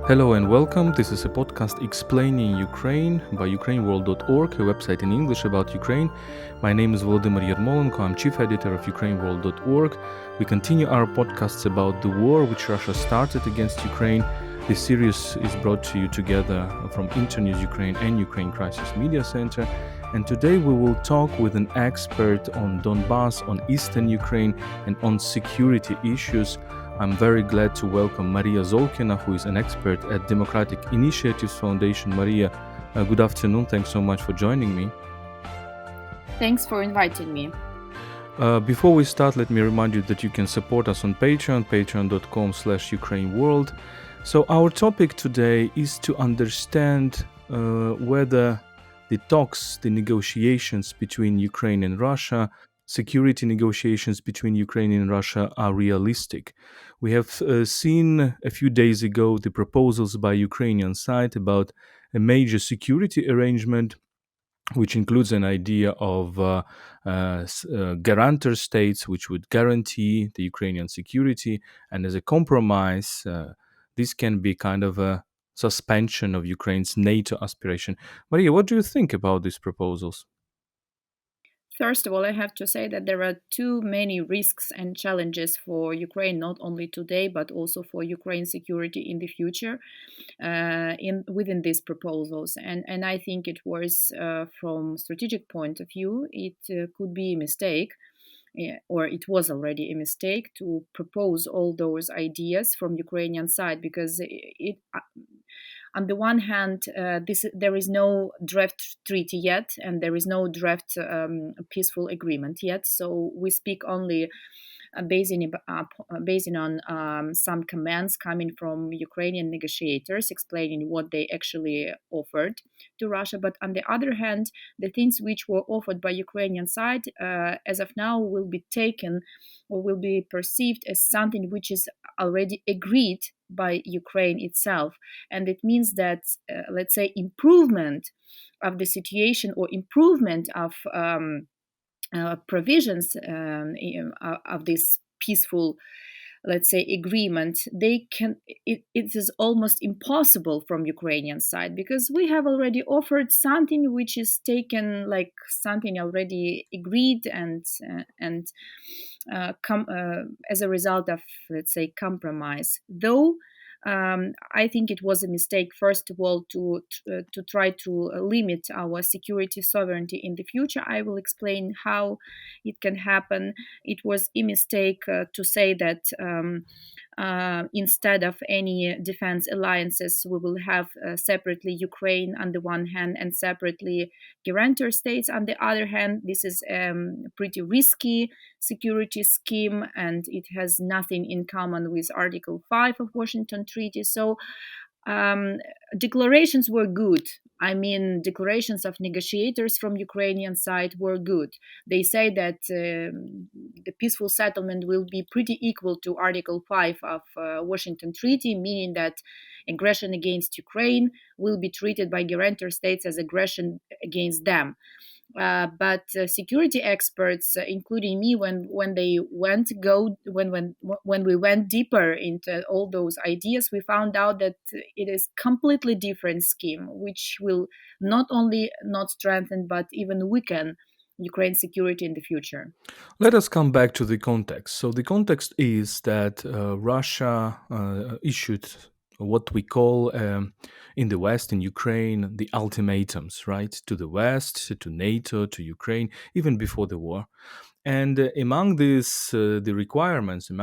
Hello and welcome. This is a podcast explaining Ukraine by UkraineWorld.org, a website in English about Ukraine. My name is Volodymyr Yermolenko. I'm chief editor of UkraineWorld.org. We continue our podcasts about the war which Russia started against Ukraine. This series is brought to you together from Internews Ukraine and Ukraine Crisis Media Center. And today we will talk with an expert on Donbas, on eastern Ukraine, and on security issues. I'm very glad to welcome Mariia Zolkina, who is an expert at Democratic Initiatives Foundation. Mariia, good afternoon. Thanks so much for joining me. Thanks for inviting me. Before we start, let me remind you that you can support us on Patreon, patreon.com/UkraineWorld. So our topic today is to understand whether the talks, the negotiations between Ukraine and Russia, security negotiations between Ukraine and Russia are realistic. We have seen a few days ago the proposals by Ukrainian side about a major security arrangement, which includes an idea of guarantor states which would guarantee the Ukrainian security. And as a compromise, this can be kind of a suspension of Ukraine's NATO aspiration. Mariia, what do you think about these proposals? First of all, I have to say that there are too many risks and challenges for Ukraine, not only today, but also for Ukraine's security in the future within these proposals. And I think it was, from strategic point of view, it could be a mistake, or it was already a mistake to propose all those ideas from Ukrainian side, because on the one hand, there is no draft treaty yet, and there is no draft peaceful agreement yet. So we speak only basing on some commands coming from Ukrainian negotiators explaining what they actually offered to Russia. But on the other hand, the things which were offered by Ukrainian side, as of now, will be taken or will be perceived as something which is already agreed by Ukraine itself. And it means that, let's say, improvement of the situation or improvement of provisions of this peaceful, let's say, agreement, it is almost impossible from Ukrainian side, because we have already offered something which is taken like something already agreed and as a result of, let's say, compromise. Though I think it was a mistake, first of all, to try to limit our security sovereignty in the future. I will explain how it can happen. It was a mistake to say that instead of any defense alliances, we will have separately Ukraine on the one hand and separately guarantor states on the other hand. This is a pretty risky security scheme, and it has nothing in common with Article 5 of Washington Treaty. So declarations were good. I mean, declarations of negotiators from Ukrainian side were good. They say that the peaceful settlement will be pretty equal to Article 5 of Washington Treaty, meaning that aggression against Ukraine will be treated by guarantor states as aggression against them. But security experts, including me, when we went deeper into all those ideas, we found out that it is completely different scheme, which will not only not strengthen but even weaken Ukraine's security in the future. Let us come back to the context. So the context is that Russia issued what we call in the West, in Ukraine, the ultimatums, right? To the West, to NATO, to Ukraine, even before the war. And among these requirements, the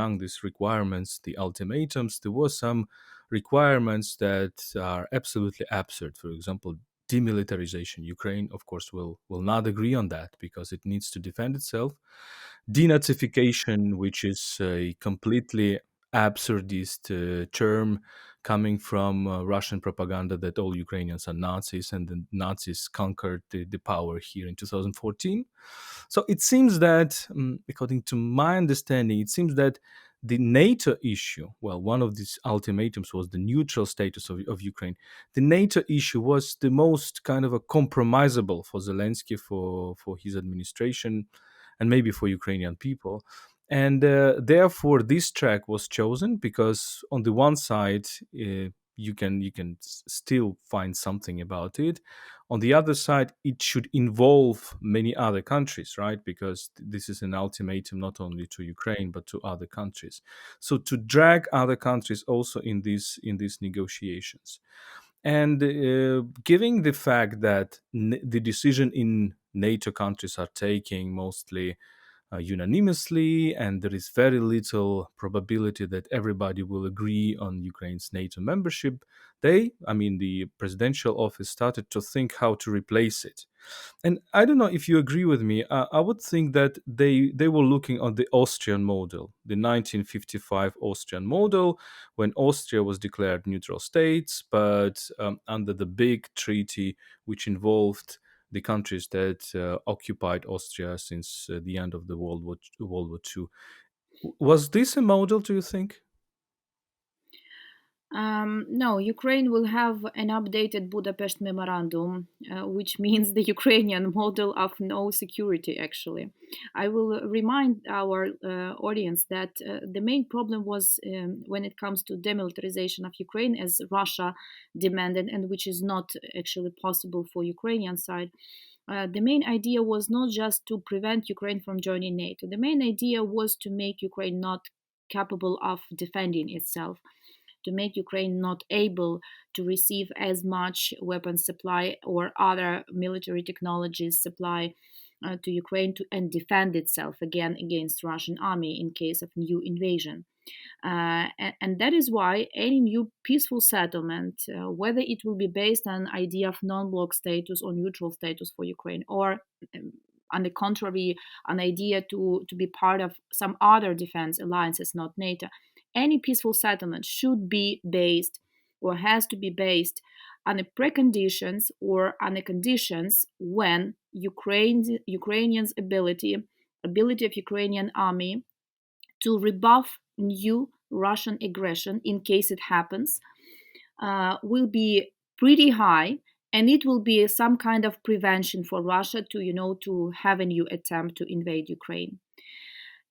ultimatums, there were some requirements that are absolutely absurd. For example, demilitarization. Ukraine, of course, will not agree on that because it needs to defend itself. Denazification, which is a completely absurdist term coming from Russian propaganda that all Ukrainians are Nazis and the Nazis conquered the power here in 2014. So it seems that, according to my understanding, it seems that the NATO issue, well, one of these ultimatums was the neutral status of Ukraine. The NATO issue was the most kind of a compromisable for Zelensky, for his administration, and maybe for Ukrainian people. And therefore, this track was chosen because, on the one side, still find something about it. On the other side, it should involve many other countries, right? Because this is an ultimatum not only to Ukraine but to other countries. So to drag other countries also in these negotiations, and giving the fact that the decision in NATO countries are taking mostly unanimously, and there is very little probability that everybody will agree on Ukraine's NATO membership, the presidential office started to think how to replace it. And I don't know if you agree with me. I would think that they were looking on the Austrian model, the 1955 Austrian model, when Austria was declared neutral states, but under the big treaty which involved the countries that occupied Austria since the end of the World War II. Was this a model, do you think? No, Ukraine will have an updated Budapest Memorandum, which means the Ukrainian model of no security, actually. I will remind our audience that the main problem was when it comes to demilitarization of Ukraine, as Russia demanded, and which is not actually possible for Ukrainian side. The main idea was not just to prevent Ukraine from joining NATO. The main idea was to make Ukraine not capable of defending itself, to make Ukraine not able to receive as much weapons supply or other military technologies supply to Ukraine and defend itself again against Russian army in case of new invasion. And that is why any new peaceful settlement, whether it will be based on idea of non-bloc status or neutral status for Ukraine, or on the contrary, an idea to be part of some other defense alliances, not NATO, any peaceful settlement should be based or has to be based on the preconditions or on the conditions when Ukrainians' ability of Ukrainian army to rebuff new Russian aggression in case it happens will be pretty high, and it will be some kind of prevention for Russia to have a new attempt to invade Ukraine.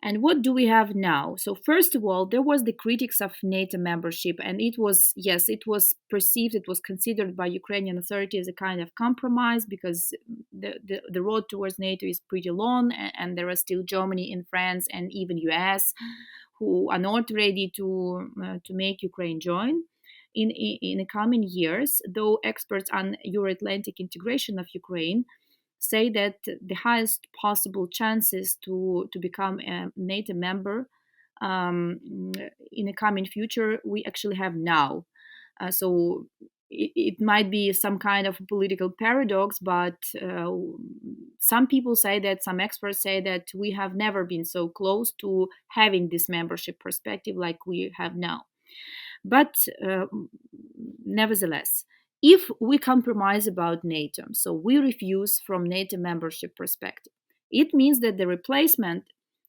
And what do we have now? So first of all, there was the critics of NATO membership, and it was, yes, it was perceived, it was considered by Ukrainian authorities as a kind of compromise, because the road towards NATO is pretty long, and there are still Germany and France and even US who are not ready to make Ukraine join in the coming years. Though experts on Euro-Atlantic integration of Ukraine say that the highest possible chances to become a NATO member in the coming future we actually have now. So it might be some kind of political paradox, but some people say that, some experts say that we have never been so close to having this membership perspective like we have now. But nevertheless, if we compromise about NATO, so we refuse from NATO membership perspective, it means that the replacement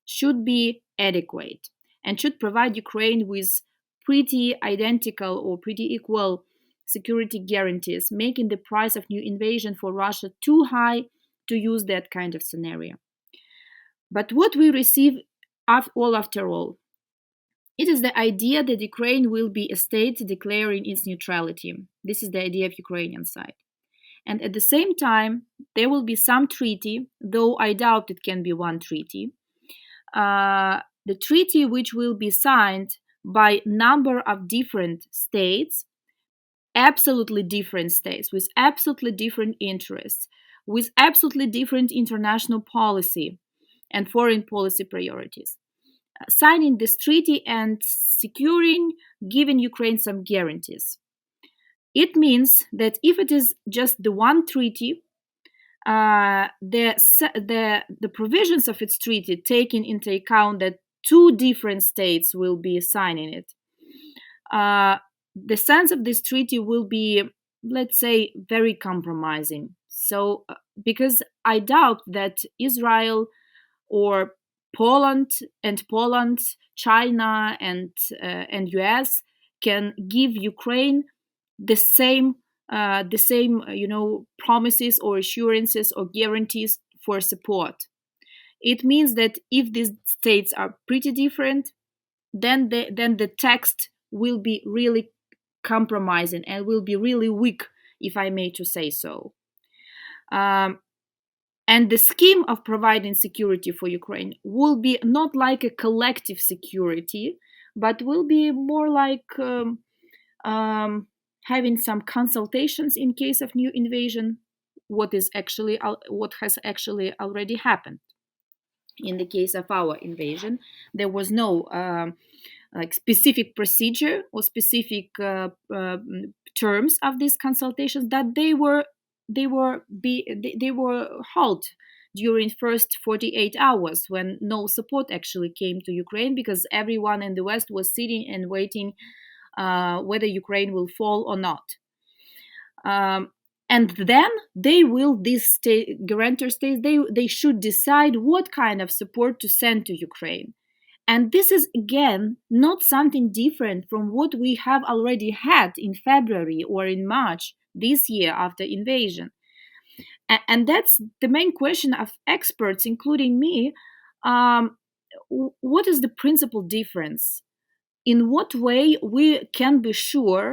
should be adequate and should provide Ukraine with pretty identical or pretty equal security guarantees, making the price of new invasion for Russia too high to use that kind of scenario. But what we receive after all, it is the idea that Ukraine will be a state declaring its neutrality. This is the idea of Ukrainian side. And at the same time, there will be some treaty, though I doubt it can be one treaty. The treaty which will be signed by number of different states, absolutely different states, with absolutely different interests, with absolutely different international policy and foreign policy priorities. Signing this treaty and giving Ukraine some guarantees. It means that if it is just the one treaty, the provisions of its treaty taking into account that two different states will be signing it, the sense of this treaty will be, let's say, very compromising. So, because I doubt that Israel or Poland, China, and US can give Ukraine the same promises or assurances or guarantees for support. It means that if these states are pretty different, then the text will be really compromising and will be really weak, if I may to say so. Um, and the scheme of providing security for Ukraine will be not like a collective security, but will be more like um, having some consultations in case of new invasion, what has actually already happened. In the case of our invasion, there was no like specific procedure or specific terms of these consultations, that they were halt during first 48 hours, when no support actually came to Ukraine, because everyone in the West was sitting and waiting whether Ukraine will fall or not. And then these guarantor states, they should decide what kind of support to send to Ukraine. And this is again not something different from what we have already had in February or in March this year after invasion. And that's the main question of experts, including me. Um, what is the principal difference? In what way we can be sure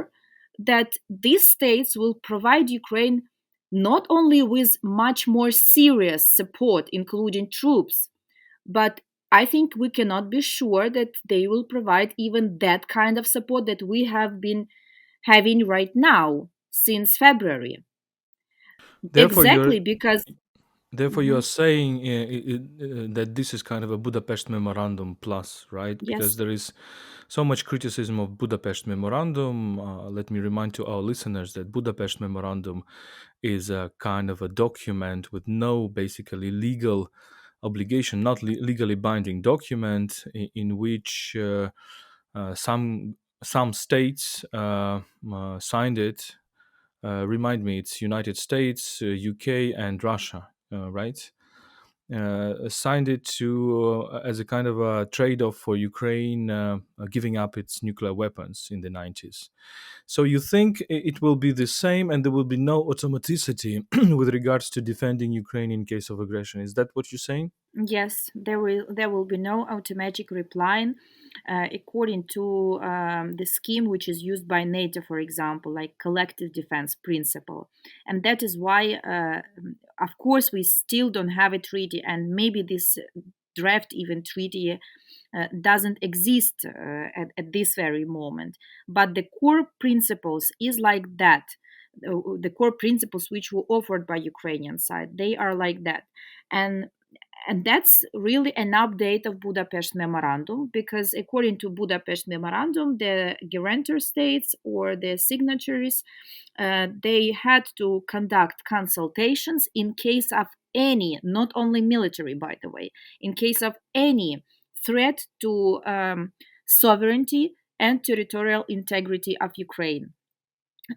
that these states will provide Ukraine not only with much more serious support, including troops, but I think we cannot be sure that they will provide even that kind of support that we have been having right now since February. Therefore, Exactly you're because. Therefore, you are Mhm. saying that this is kind of a Budapest Memorandum plus, right? Because Yes. there is so much criticism of Budapest Memorandum. Let me remind to our listeners that Budapest Memorandum is a kind of a document with no basically legal obligation, not legally binding document, in which some states signed it. Remind me, it's United States, UK, and Russia, right? Signed it to as a kind of a trade-off for Ukraine giving up its nuclear weapons in the 90s. So you think it will be the same, and there will be no automaticity with regards to defending Ukraine in case of aggression? Is that what you're saying? Yes, there will be no automatic reply, according to the scheme which is used by NATO, for example, like collective defense principle, and that is why, of course, we still don't have a treaty, and maybe this draft even treaty doesn't exist at this very moment. But the core principles is like that. The core principles which were offered by Ukrainian side, they are like that, and that's really an update of Budapest Memorandum, because according to Budapest Memorandum, the guarantor states or the signatories, they had to conduct consultations in case of any, not only military, by the way, in case of any threat to sovereignty and territorial integrity of Ukraine.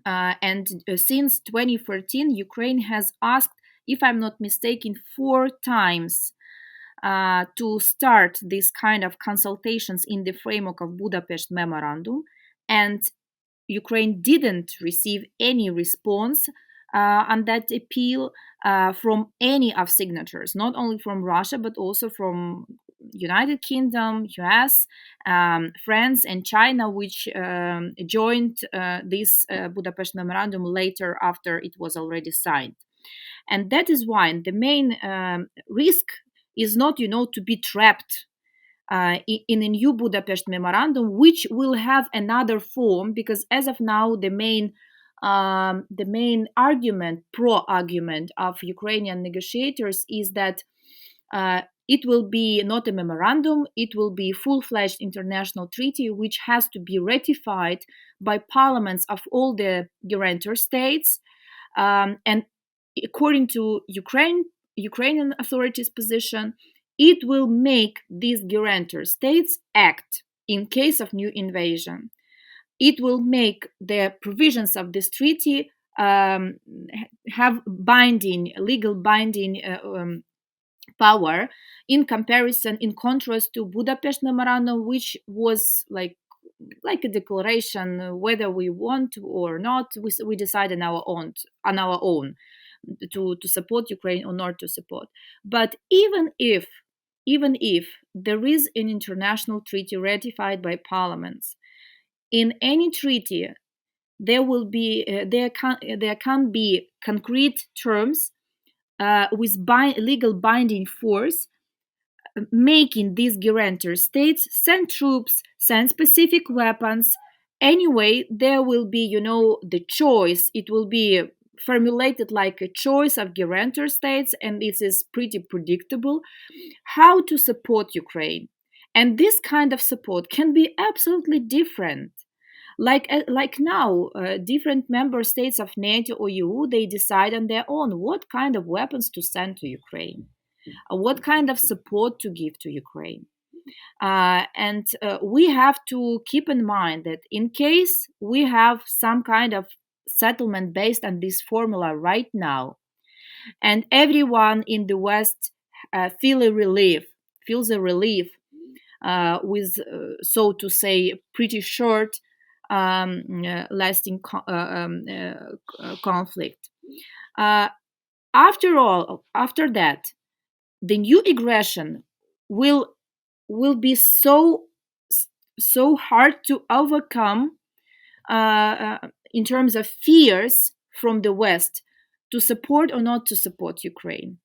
And since 2014, Ukraine has asked, if I'm not mistaken, 4 times to start this kind of consultations in the framework of Budapest Memorandum, and Ukraine didn't receive any response on that appeal from any of signatories, not only from Russia but also from United Kingdom, US, France, and China, which joined this Budapest Memorandum later after it was already signed. And that is why the main risk is not, to be trapped in a new Budapest memorandum, which will have another form, because as of now, the main argument, pro argument of Ukrainian negotiators is that it will be not a memorandum, it will be full-fledged international treaty, which has to be ratified by parliaments of all the guarantor states, and according to Ukrainian authorities' position, it will make these guarantor states act in case of new invasion. It will make the provisions of this treaty have legal binding power, in comparison, in contrast to Budapest Memorandum, which was like a declaration, whether we want to or not, we decide on our own to support Ukraine or not to support. But even if there is an international treaty ratified by parliaments, in any treaty there can be concrete terms with legal binding force, making these guarantor states send troops, send specific weapons. Anyway, there will be, the choice. It will be formulated like a choice of guarantor states, and this is pretty predictable how to support Ukraine. And this kind of support can be absolutely different. Like now, different member states of NATO or EU, they decide on their own what kind of weapons to send to Ukraine, what kind of support to give to Ukraine. And we have to keep in mind that in case we have some kind of settlement based on this formula right now, and everyone in the West feels a relief with, so to say, pretty short lasting conflict. Uh, after that, the new aggression will be so hard to overcome in terms of fears from the West to support or not to support Ukraine.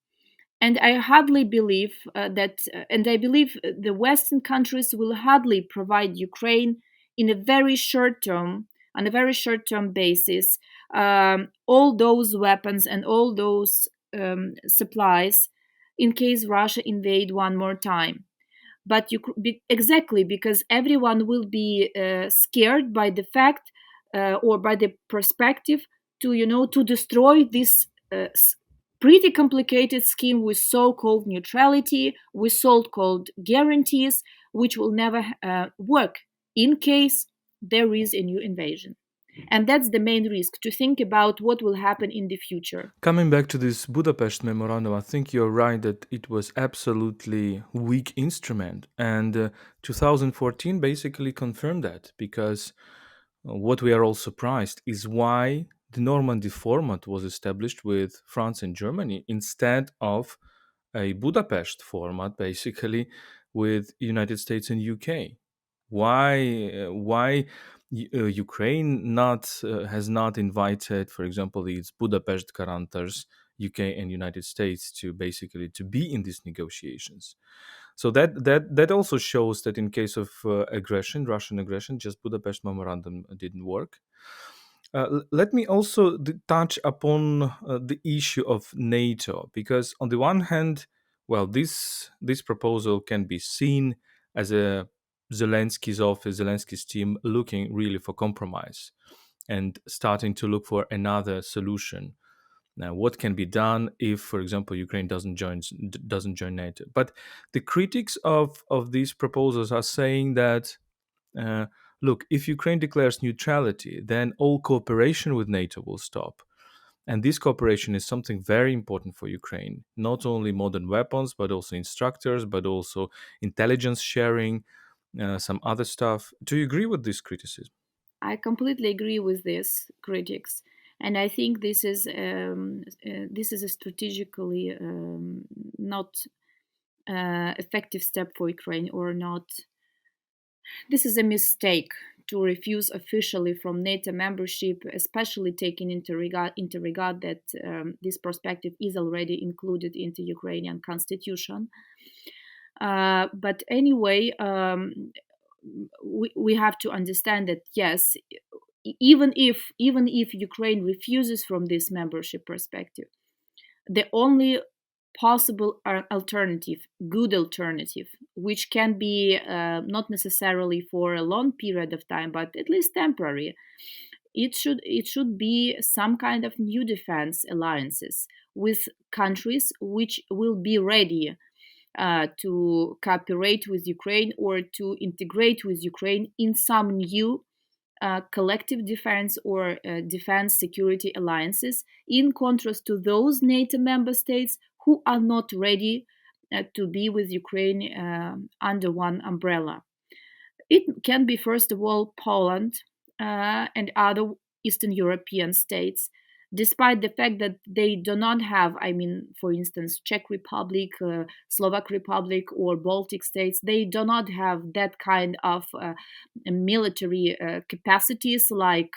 And I hardly believe and I believe the Western countries will hardly provide Ukraine in a very short term, on a very short term basis, all those weapons and all those supplies in case Russia invade one more time. But exactly because everyone will be scared by the fact or by the perspective to to destroy this pretty complicated scheme with so-called neutrality, with so-called guarantees, which will never work in case there is a new invasion. And that's the main risk, to think about what will happen in the future. Coming back to this Budapest memorandum, I think you're right that it was absolutely weak instrument, and 2014 basically confirmed that, because what we are all surprised is why the Normandy format was established with France and Germany instead of a Budapest format, basically with United States and UK. Why Ukraine not has not invited, for example, these Budapest guarantors, UK and United States, to basically to be in these negotiations. So that also shows that in case of aggression, Russian aggression, just Budapest memorandum didn't work. Let me also touch upon the issue of NATO, because on the one hand, well, this proposal can be seen as a Zelensky's office, Zelensky's team looking really for compromise and starting to look for another solution. Now, what can be done if, for example, Ukraine doesn't join NATO? But the critics of these proposals are saying that, uh, look, if Ukraine declares neutrality, then all cooperation with NATO will stop. And this cooperation is something very important for Ukraine, not only modern weapons, but also instructors, but also intelligence sharing, some other stuff. Do you agree with this criticism? I completely agree with this critics, and I think this is a strategically not effective step for Ukraine, or not. This is a mistake to refuse officially from NATO membership, especially taking into regard that this perspective is already included into Ukrainian constitution. But anyway, we have to understand that yes, even if Ukraine refuses from this membership perspective, the only possible alternative, good alternative, which can be not necessarily for a long period of time, but at least temporary, it should be some kind of new defense alliances with countries which will be ready to cooperate with Ukraine or to integrate with Ukraine in some new collective defense or defense security alliances, in contrast to those NATO member states who are not ready to be with Ukraine under one umbrella. It can be, first of all, Poland and other Eastern European states. despite the fact that they do not have, I mean, for instance, Czech Republic, Slovak Republic, or Baltic states, they do not have that kind of military capacities like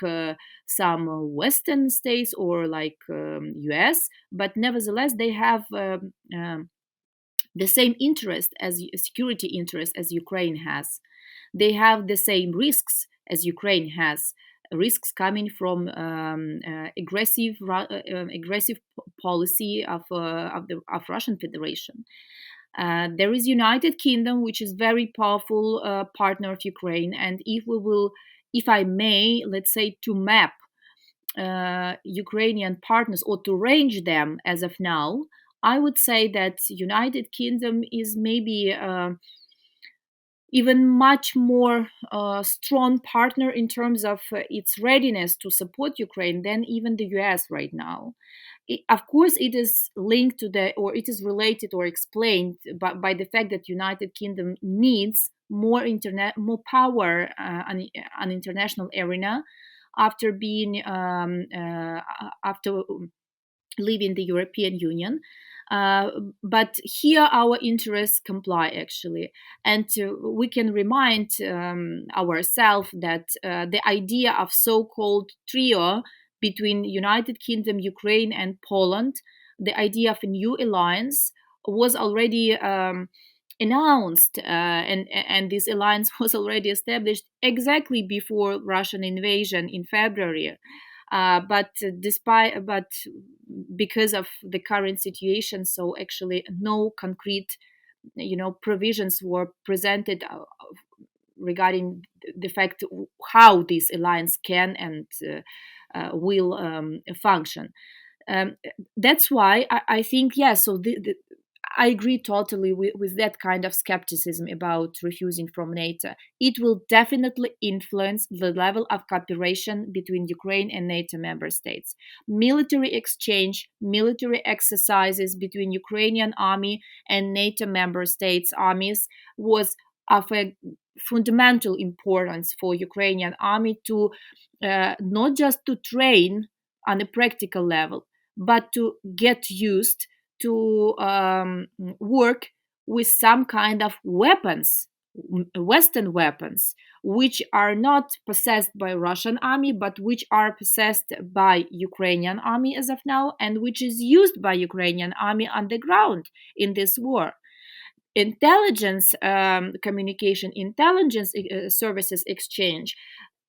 some Western states or like US, but nevertheless, they have the same interest as security interest as Ukraine has. They have the same risks as Ukraine has. Risks coming from aggressive policy of Russian Federation. There is United Kingdom, which is very powerful partner of Ukraine, and if I may, let's say, to map Ukrainian partners or to range them as of now, I would say that United Kingdom is maybe even much more strong partner in terms of its readiness to support Ukraine than even the US right now. Of course, it is linked to or it is related or explained by the fact that United Kingdom needs more power on international arena after being after leaving the European Union. But here our interests comply actually, and we can remind ourselves that the idea of so-called trio between United Kingdom, Ukraine, and Poland, the idea of a new alliance, was already announced, and this alliance was already established exactly before Russian invasion in February. But because of the current situation, so actually no concrete, provisions were presented regarding the fact how this alliance can and will function. That's why I think, yeah. So I agree totally with that kind of skepticism about refusing from NATO. It will definitely influence the level of cooperation between Ukraine and NATO member states. Military exchange, military exercises between Ukrainian army and NATO member states armies was of a fundamental importance for Ukrainian army to not just to train on a practical level, but to get used to work with some kind of weapons, Western weapons, which are not possessed by Russian army, but which are possessed by Ukrainian army as of now, and which is used by Ukrainian army on the ground in this war. Intelligence communication, intelligence services exchange,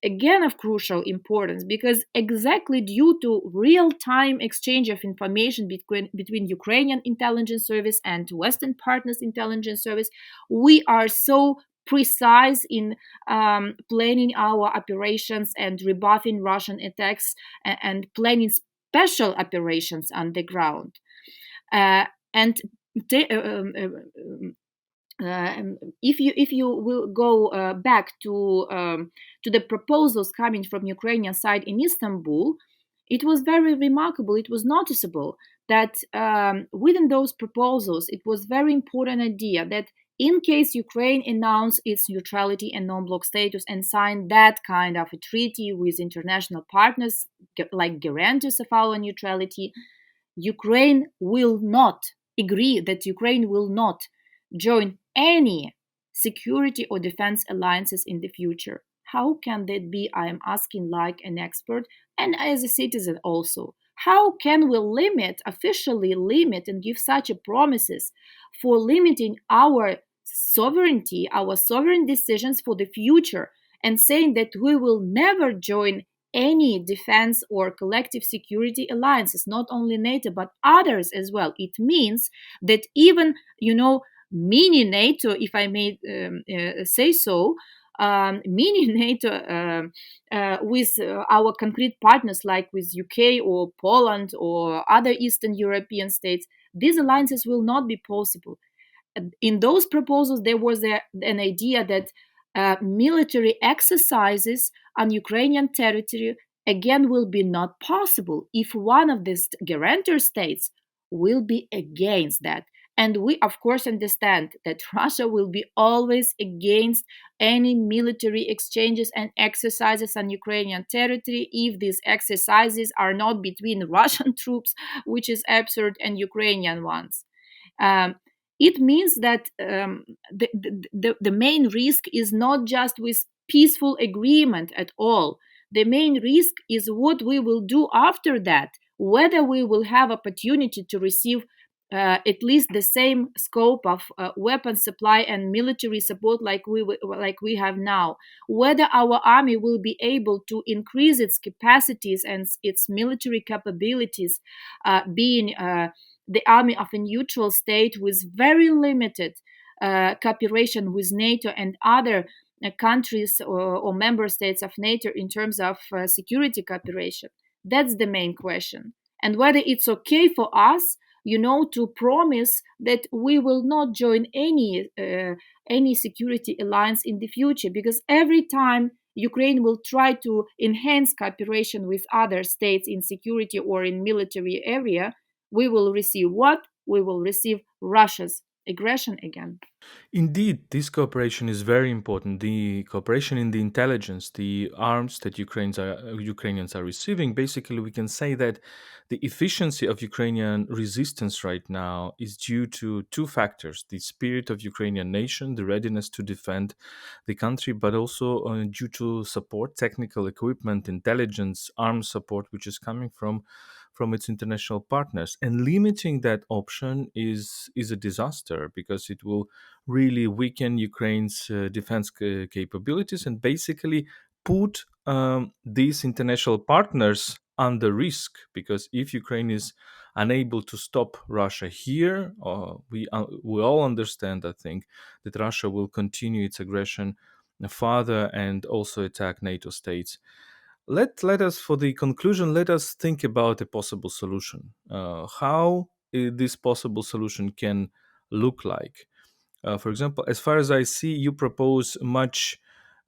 again of crucial importance, because exactly due to real-time exchange of information between Ukrainian intelligence service and Western partners intelligence service, we are so precise in planning our operations and rebuffing Russian attacks, and planning special operations on the ground. And if you will go back to the proposals coming from Ukrainian side in Istanbul, it was very remarkable. It was noticeable that within those proposals, it was very important idea that in case Ukraine announced its neutrality and non-block status and signed that kind of a treaty with international partners like guarantors of our neutrality, Ukraine will not agree that Ukraine will not join any security or defense alliances in the future. How can that be? I am asking like an expert and as a citizen also. How can we officially limit, and give such a promises for limiting our sovereignty, our sovereign decisions for the future, and saying that we will never join any defense or collective security alliances, not only NATO, but others as well? It means that even, mini NATO, if I may say so, mini NATO with our concrete partners like with UK or Poland or other Eastern European states, these alliances will not be possible. In those proposals, there was an idea that military exercises on Ukrainian territory again will be not possible if one of these guarantor states will be against that. And we, of course, understand that Russia will be always against any military exchanges and exercises on Ukrainian territory if these exercises are not between Russian troops, which is absurd, and Ukrainian ones. Um, it means that the main risk is not just with peaceful agreement at all. The main risk is what we will do after that, whether we will have opportunity to receive at least the same scope of weapon supply and military support like we have now, whether our army will be able to increase its capacities and its military capabilities, being the army of a neutral state with very limited cooperation with NATO and other countries or member states of NATO in terms of security cooperation. That's the main question. And whether it's okay for us, to promise that we will not join any security alliance in the future, because every time Ukraine will try to enhance cooperation with other states in security or in military area, we will receive what? We will receive Russia's aggression again. Indeed, this cooperation is very important. The cooperation in the intelligence, the arms that Ukrainians are receiving, basically, we can say that the efficiency of Ukrainian resistance right now is due to two factors: the spirit of Ukrainian nation, the readiness to defend the country, but also due to support, technical equipment, intelligence, arms support, which is coming from its international partners. And limiting that option is a disaster, because it will really weaken Ukraine's defense capabilities and basically put these international partners under risk. Because if Ukraine is unable to stop Russia here, we all understand, I think, that Russia will continue its aggression farther and also attack NATO states. Let us, for the conclusion, let us think about a possible solution. How this possible solution can look like. For example, as far as I see, you propose much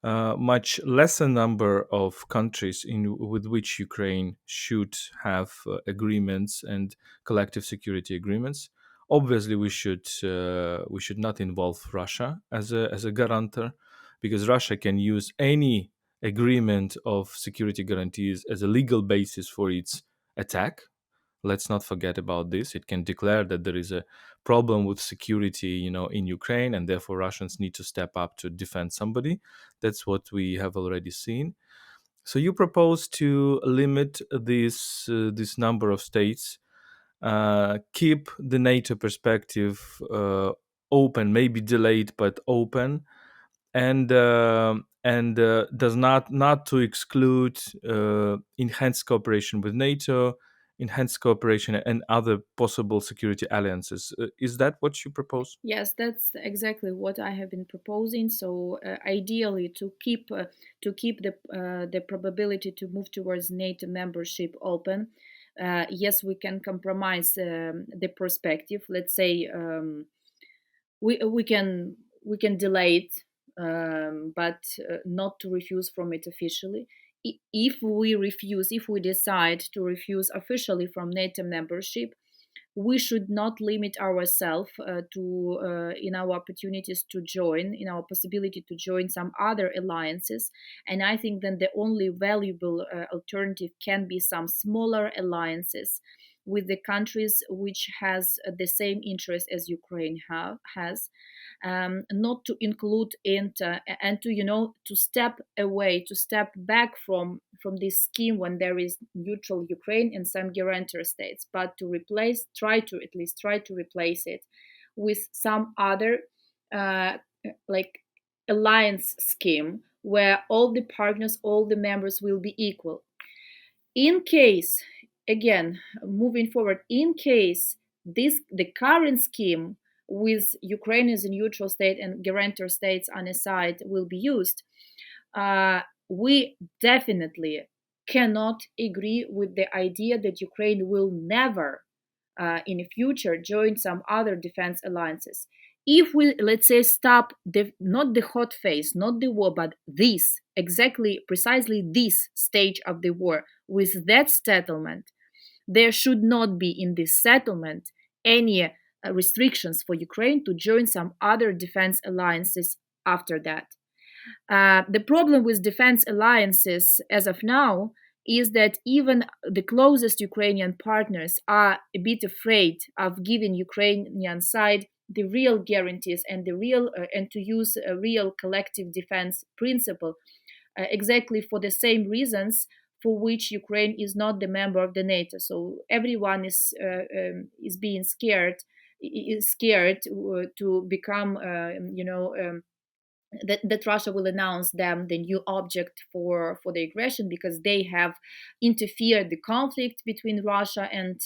lesser number of countries with which Ukraine should have agreements and collective security agreements. Obviously, we should not involve Russia as a guarantor, because Russia can use any agreement of security guarantees as a legal basis for its attack. Let's not forget about this. It can declare that there is a problem with security, in Ukraine, and therefore Russians need to step up to defend somebody. That's what we have already seen. So you propose to limit this number of states, keep the NATO perspective open, maybe delayed but open, and does not to exclude enhanced cooperation with NATO, enhanced cooperation and other possible security alliances. Is that what you propose? Yes, that's exactly what I have been proposing. So, ideally, to keep the probability to move towards NATO membership open. Yes, we can compromise the perspective. Let's say we can delay it, but not to refuse from it officially. If we decide to refuse officially from NATO membership, we should not limit ourselves to in our opportunities to join, in our possibility to join some other alliances. And I think then the only valuable alternative can be some smaller alliances with the countries which has the same interest as Ukraine has, not to include and to to step away, to step back from this scheme when there is neutral Ukraine and some guarantor states, but to at least try to replace it with some other uh, like alliance scheme where all the partners, all the members will be equal. In case, again, moving forward, in case the current scheme with Ukraine as a neutral state and guarantor states on a side will be used, we definitely cannot agree with the idea that Ukraine will never, in the future, join some other defense alliances. If we, let's say, stop not the hot phase, not the war, but this exactly, precisely this stage of the war with that settlement, there should not be in this settlement any restrictions for Ukraine to join some other defense alliances after that. The problem with defense alliances as of now is that even the closest Ukrainian partners are a bit afraid of giving Ukrainian side the real guarantees and the real and to use a real collective defense principle exactly for the same reasons for which Ukraine is not the member of the NATO. So everyone is being scared is scared to become that Russia will announce them the new object for the aggression because they have interfered the conflict between Russia and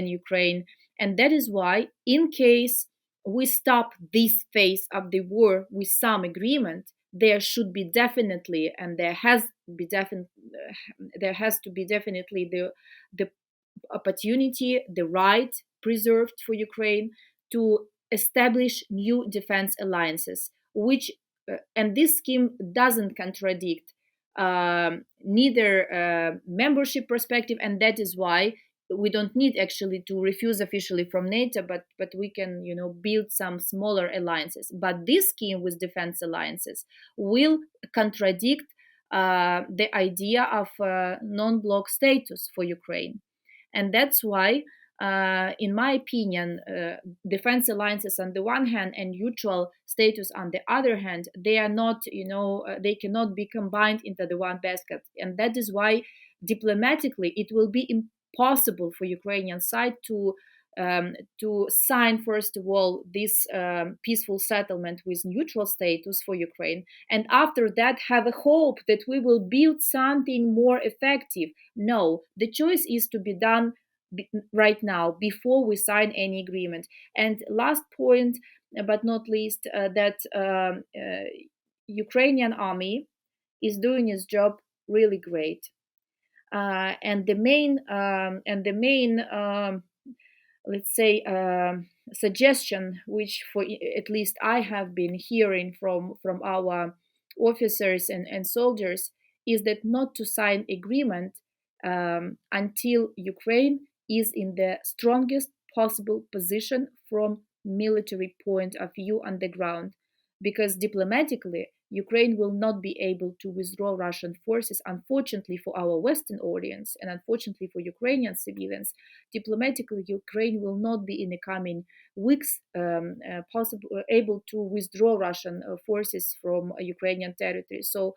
Ukraine, and that is why, in case we stop this phase of the war with some agreement, there should be definitely, and there has to be definitely the opportunity, the right preserved for Ukraine to establish new defense alliances, which and this scheme doesn't contradict neither membership perspective, and that is why we don't need actually to refuse officially from NATO, but we can build some smaller alliances. But this scheme with defense alliances will contradict the idea of non-block status for Ukraine. And that's why, in my opinion, defense alliances on the one hand and neutral status on the other hand, they are not, they cannot be combined into the one basket. And that is why diplomatically it will be impossible for Ukrainian side to sign, first of all, this peaceful settlement with neutral status for Ukraine, and after that have a hope that we will build something more effective. No, the choice is to be done right now before we sign any agreement. And last point, but not least, that Ukrainian army is doing its job really great. And the main let's say suggestion which for at least I have been hearing from our officers and soldiers is that not to sign agreement until Ukraine is in the strongest possible position from military point of view on the ground, because diplomatically Ukraine will not be able to withdraw Russian forces. Unfortunately for our Western audience and unfortunately for Ukrainian civilians, diplomatically Ukraine will not be in the coming weeks able to withdraw Russian forces from Ukrainian territory. So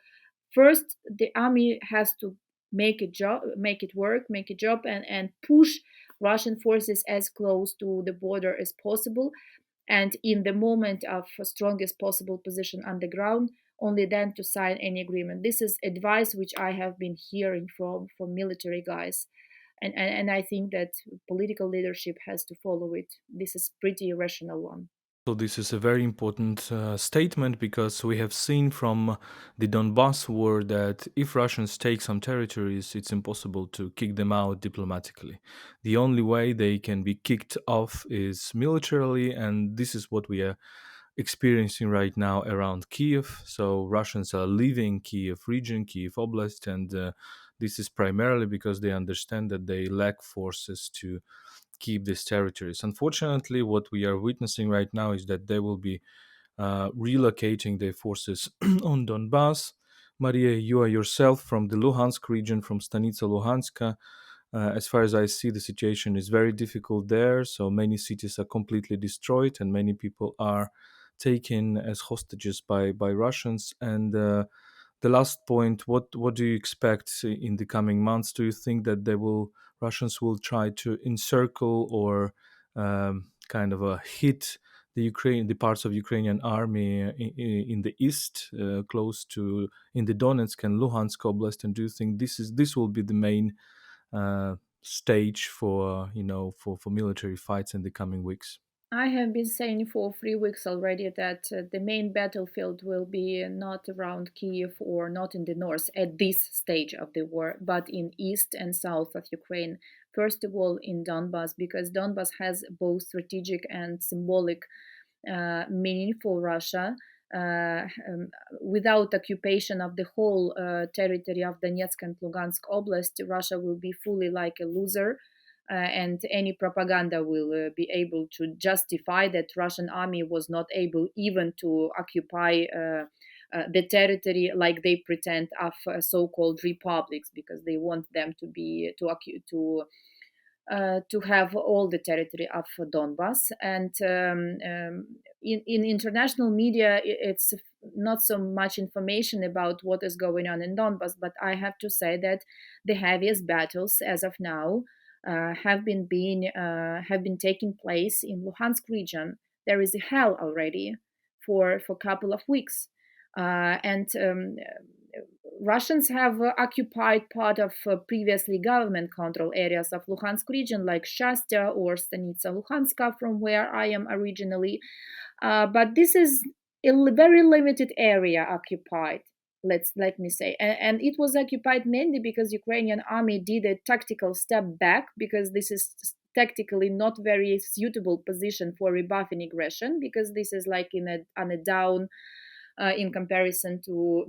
first, the army has to make a job, make it work, make a job, and push Russian forces as close to the border as possible, and in the moment of strongest possible position on the ground, only then to sign any agreement. This is advice which I have been hearing from military guys, and I think that political leadership has to follow it. This is pretty rational one. So this is a very important statement because we have seen from the Donbas war that if Russians take some territories, it's impossible to kick them out diplomatically. The only way they can be kicked off is militarily, and this is what we are experiencing right now around Kyiv. So Russians are leaving Kyiv region, Kyiv Oblast, and this is primarily because they understand that they lack forces to keep these territories. Unfortunately, what we are witnessing right now is that they will be relocating their forces on Donbas. Maria, you are yourself from the Luhansk region, from Stanica Luhanska. As far as I see, the situation is very difficult there. So many cities are completely destroyed, and many people are taken as hostages by Russians. And the last point, what do you expect in the coming months? Do you think that Russians will try to encircle or kind of hit the parts of Ukrainian army in the east, close to in the Donetsk and Luhansk Oblast? And do you think this will be the main stage for for military fights in the coming weeks? I have been saying for 3 weeks already that the main battlefield will be not around Kiev or not in the north at this stage of the war, but in east and south of Ukraine. First of all, in Donbas, because Donbas has both strategic and symbolic meaning for Russia. Without occupation of the whole territory of Donetsk and Lugansk Oblast, Russia will be fully like a loser and any propaganda will be able to justify that Russian army was not able even to occupy the territory like they pretend of so-called republics, because they want them to be to have all the territory of Donbas. And in international media, it's not so much information about what is going on in Donbas, but I have to say that the heaviest battles as of now have been taking place in Luhansk region. There is a hell already for a couple of weeks, and Russians have occupied part of previously government control areas of Luhansk region, like Shastya or Stanitsa Luhanska, from where I am originally. But this is a very limited area occupied. Let me say, and it was occupied mainly because Ukrainian army did a tactical step back, because this is tactically not very suitable position for rebuffing aggression, because this is like on a down in comparison to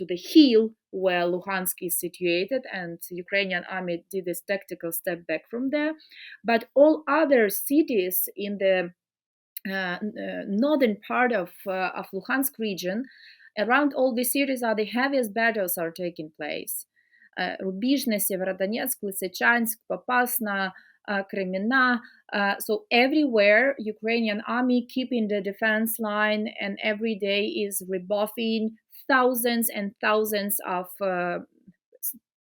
the hill where Luhansk is situated, and Ukrainian army did this tactical step back from there. But all other cities in the northern part of Luhansk region, around all the cities, are the heaviest battles are taking place. Rubizhne, Severodonetsk, Lysychansk, Popasna, Kremina. So everywhere, Ukrainian army keeping the defense line, and every day is rebuffing thousands and thousands of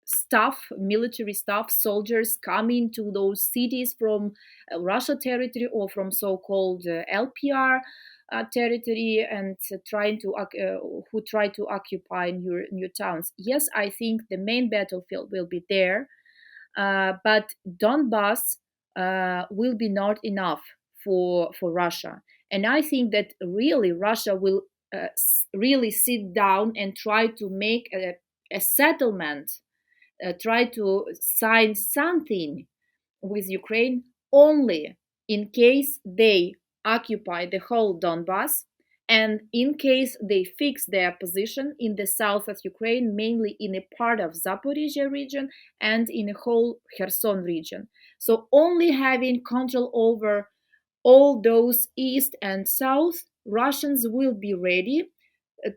staff, military staff, soldiers coming to those cities from Russia territory or from so-called LPR territory, and who try to occupy new towns. Yes, I think the main battlefield will be there, but Donbas will be not enough for Russia. And I think that really Russia will really sit down and try to make a settlement, try to sign something with Ukraine only in case they occupy the whole Donbas, and in case they fix their position in the south of Ukraine, mainly in a part of Zaporizhia region and in a whole Kherson region. So only having control over all those east and south, Russians will be ready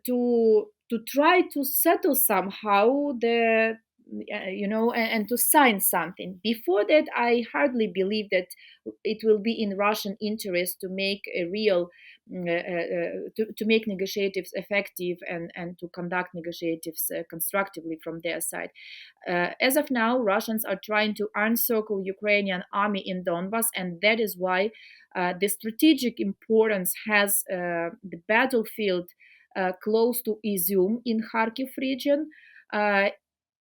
to try to settle somehow the and to sign something. Before that, I hardly believe that it will be in Russian interest to make a real to make negotiatives effective, and to conduct negotiatives constructively from their side. As of now, Russians are trying to encircle Ukrainian army in Donbas, and that is why the strategic importance has the battlefield close to Izium in Kharkiv region. Uh,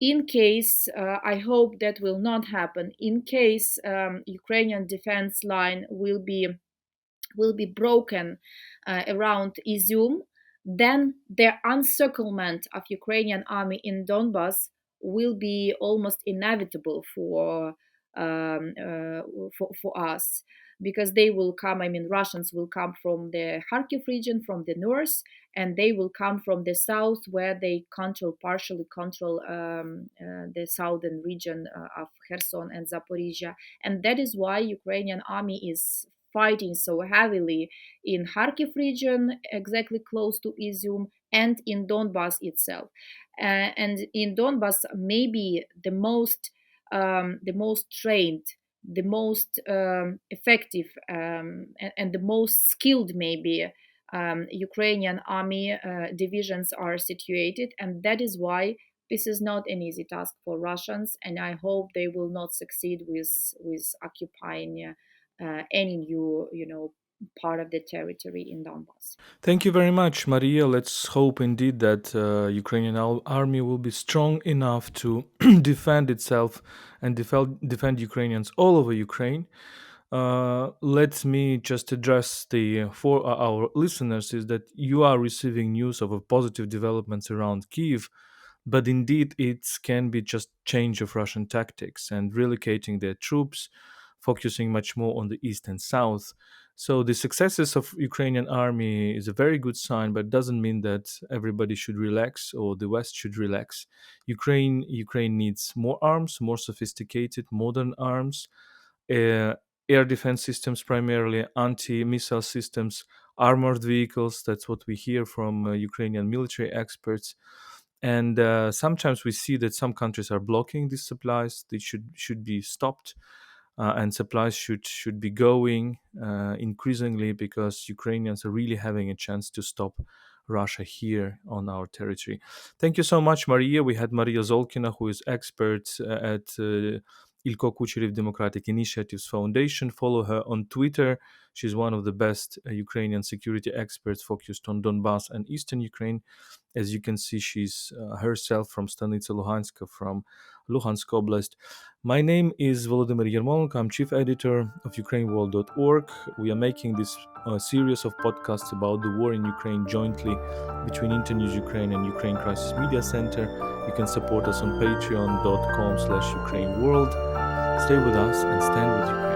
in case, I hope that will not happen. In case Ukrainian defense line will be broken around Izium, then the encirclement of Ukrainian army in Donbas will be almost inevitable for us, because they will come. I mean, Russians will come from the Kharkiv region, from the north, and they will come from the south, where they partially control the southern region of Kherson and Zaporizhia, and that is why Ukrainian army is fighting so heavily in Kharkiv region, exactly close to Izium, and in Donbas itself. And in Donbas, maybe the most trained, the most effective, and the most skilled, maybe, Ukrainian army divisions are situated, and that is why this is not an easy task for Russians, and I hope they will not succeed with occupying any new, part of the territory in Donbass. Thank you very much, Maria. Let's hope indeed that Ukrainian army will be strong enough to defend itself and defend Ukrainians all over Ukraine. Let me just address the for our listeners is that you are receiving news of a positive developments around Kyiv, but indeed it can be just change of Russian tactics and relocating their troops, focusing much more on the east and south. So the successes of Ukrainian army is a very good sign, but doesn't mean that everybody should relax or the West should relax. Ukraine needs more arms, more sophisticated, modern arms, uh, air defense systems, primarily anti-missile systems, armored vehicles. That's what we hear from Ukrainian military experts. And sometimes we see that some countries are blocking these supplies. They should be stopped, and supplies should be going increasingly, because Ukrainians are really having a chance to stop Russia here on our territory. Thank you so much, Mariia. We had Mariia Zolkina, who is expert at Ilko Kucherev Democratic Initiatives Foundation. Follow her on Twitter. She's one of the best Ukrainian security experts focused on Donbas and Eastern Ukraine. As you can see, she's herself from Stanitsa Luhanska, from Luhansk Oblast. My name is Volodymyr Yermolenko. I'm chief editor of UkraineWorld.org. We are making this series of podcasts about the war in Ukraine jointly between Internews Ukraine and Ukraine Crisis Media Center. You can support us on patreon.com/UkraineWorld. Stay with us and stand with Ukraine.